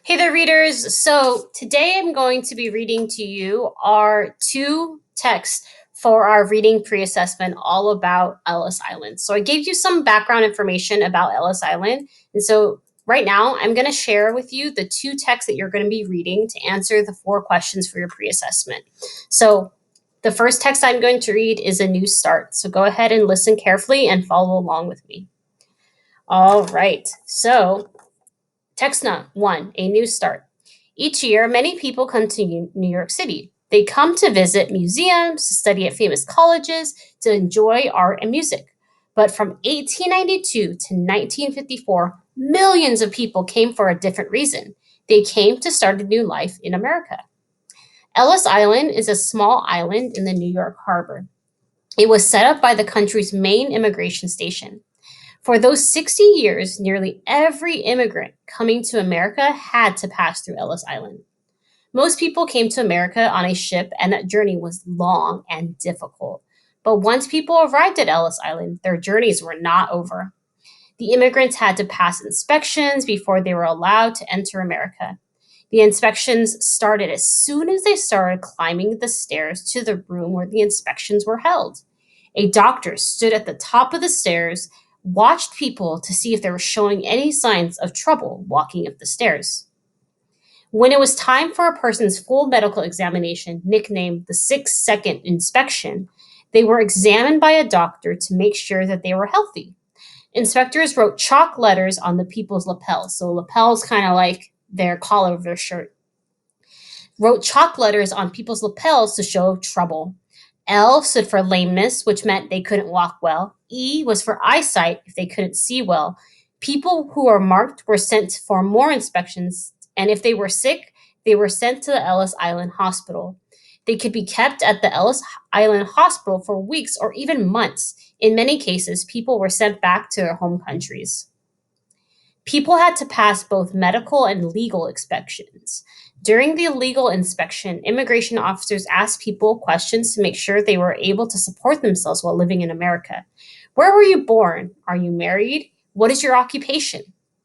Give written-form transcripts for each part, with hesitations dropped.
Hey there, readers. So today I'm going to be reading to you our two texts for our reading pre assessment all about Ellis Island. So I gave you some background information about Ellis Island. And so right now I'm going to share with you the two texts that you're going to be reading to answer the four questions for your pre assessment. So the first text I'm going to read is A New Start. So go ahead and listen carefully and follow along with me. All right. So text note one, A New Start. Each year, many people come to New York City. They come to visit museums, to study at famous colleges, to enjoy art and music. But from 1892 to 1954, millions of people came for a different reason. They came to start a new life in America. Ellis Island is a small island in the New York harbor. It was set up by the country's main immigration station. For those 60 years, nearly every immigrant coming to America had to pass through Ellis Island. Most people came to America on a ship, and that journey was long and difficult. But once people arrived at Ellis Island, their journeys were not over. The immigrants had to pass inspections before they were allowed to enter America. The inspections started as soon as they started climbing the stairs to the room where the inspections were held. A doctor stood at the top of the stairs, watched people to see if they were showing any signs of trouble walking up the stairs. When it was time for a person's full medical examination, nicknamed the 6-second inspection, they were examined by a doctor to make sure that they were healthy. Inspectors wrote chalk letters on the people's lapels. So lapels kind of like their collar of their shirt. Wrote chalk letters on people's lapels to show trouble. L stood for lameness, which meant they couldn't walk well. E was for eyesight, if they couldn't see well. People who were marked were sent for more inspections, and if they were sick, they were sent to the Ellis Island Hospital. They could be kept at the Ellis Island Hospital for weeks or even months. In many cases, people were sent back to their home countries. People had to pass both medical and legal inspections. During the legal inspection, immigration officers asked people questions to make sure they were able to support themselves while living in America. Where were you born? Are you married? What is your occupation?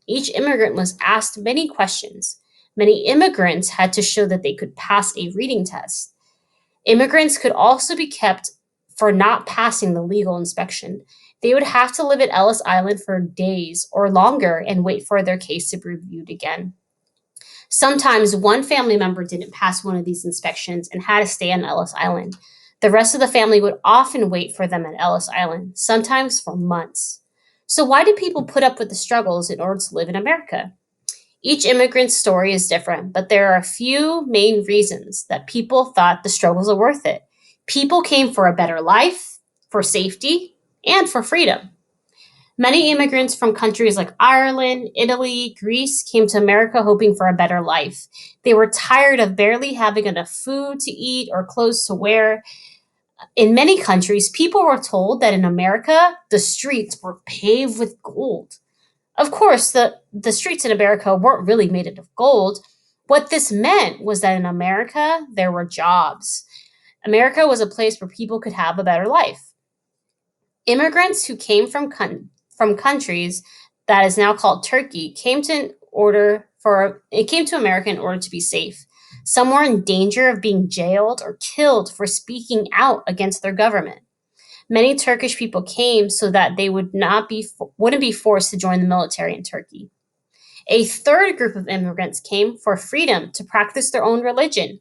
Each immigrant was asked many questions. Many immigrants had to show that they could pass a reading test. Immigrants could also be kept for not passing the legal inspection. They would have to live at Ellis Island for days or longer and wait for their case to be reviewed again. Sometimes one family member didn't pass one of these inspections and had to stay on Ellis Island. The rest of the family would often wait for them at Ellis Island, sometimes for months. So, why do people put up with the struggles in order to live in America? Each immigrant's story is different, but there are a few main reasons that people thought the struggles are worth it. People came for a better life, for safety, and for freedom. Many immigrants from countries like Ireland, Italy, Greece came to America hoping for a better life. They were tired of barely having enough food to eat or clothes to wear. In many countries, people were told that in America, the streets were paved with gold. Of course, the streets in America weren't really made of gold. What this meant was that in America, there were jobs. America was a place where people could have a better life. Immigrants who came from countries that is now called Turkey came to America in order to be safe. Some were in danger of being jailed or killed for speaking out against their government. Many Turkish people came so that they wouldn't be forced to join the military in Turkey. A third group of immigrants came for freedom to practice their own religion.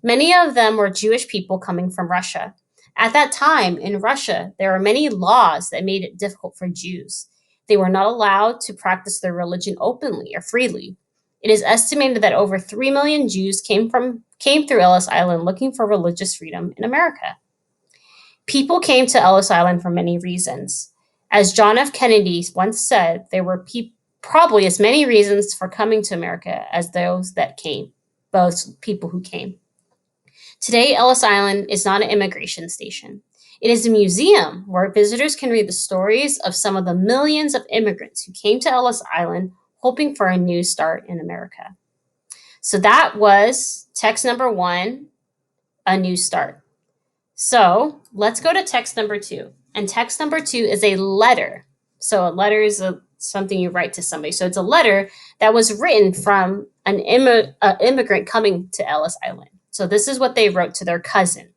Many of them were Jewish people coming from Russia. At that time, in Russia, there were many laws that made it difficult for Jews. They were not allowed to practice their religion openly or freely. It is estimated that over 3 million Jews came through Ellis Island looking for religious freedom in America. People came to Ellis Island for many reasons. As John F. Kennedy once said, there were probably as many reasons for coming to America as those people who came. Today, Ellis Island is not an immigration station. It is a museum where visitors can read the stories of some of the millions of immigrants who came to Ellis Island hoping for a new start in America. So that was text number one, A New Start. So let's go to text number two. And text number two is a letter. So a letter is something you write to somebody. So it's a letter that was written from an immigrant coming to Ellis Island. So this is what they wrote to their cousin.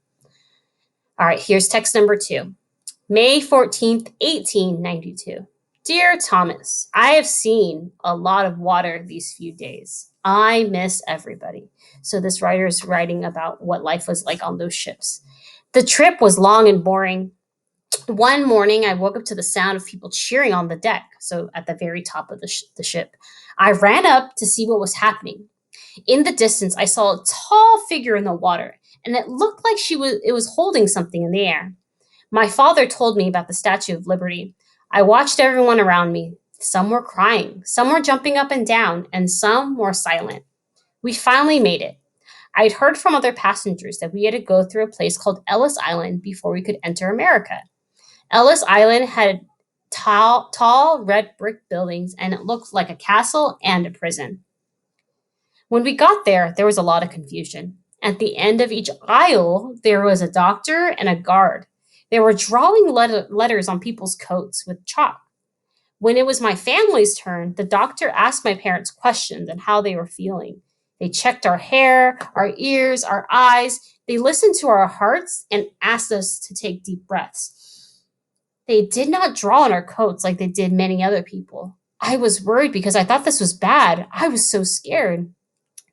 All right, here's text number 2. May 14th, 1892. Dear Thomas, I have seen a lot of water these few days. I miss everybody. So this writer is writing about what life was like on those ships. The trip was long and boring. One morning, I woke up to the sound of people cheering on the deck, so at the very top of the ship. I ran up to see what was happening. In the distance, I saw a tall figure in the water, and it looked like it was holding something in the air. My father told me about the Statue of Liberty. I watched everyone around me. Some were crying, some were jumping up and down, and some were silent. We finally made it. I'd heard from other passengers that we had to go through a place called Ellis Island before we could enter America. Ellis Island had tall red brick buildings, and it looked like a castle and a prison. When we got there, there was a lot of confusion. At the end of each aisle, there was a doctor and a guard. They were drawing letters on people's coats with chalk. When it was my family's turn, the doctor asked my parents questions on how they were feeling. They checked our hair, our ears, our eyes. They listened to our hearts and asked us to take deep breaths. They did not draw on our coats like they did many other people. I was worried because I thought this was bad. I was so scared.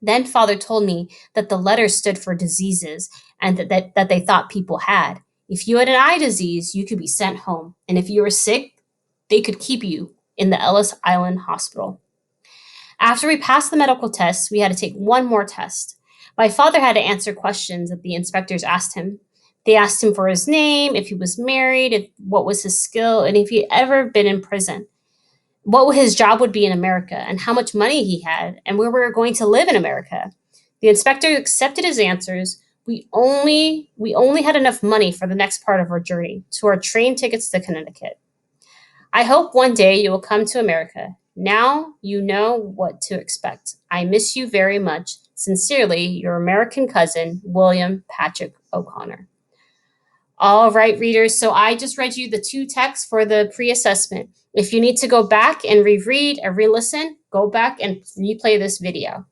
Then father told me that the letters stood for diseases and that they thought people had. If you had an eye disease, you could be sent home. And if you were sick, they could keep you in the Ellis Island Hospital. After we passed the medical tests, we had to take one more test. My father had to answer questions that the inspectors asked him. They asked him for his name, if he was married, what was his skill, and if he had ever been in prison, what his job would be in America, and how much money he had, and where we were going to live in America. The inspector accepted his answers. We only had enough money for the next part of our journey, to our train tickets to Connecticut. I hope one day you will come to America. Now you know what to expect. I miss you very much. Sincerely, your American cousin, William Patrick O'Connor. All right, readers. So I just read you the 2 texts for the pre assessment. If you need to go back and reread or re listen, go back and replay this video.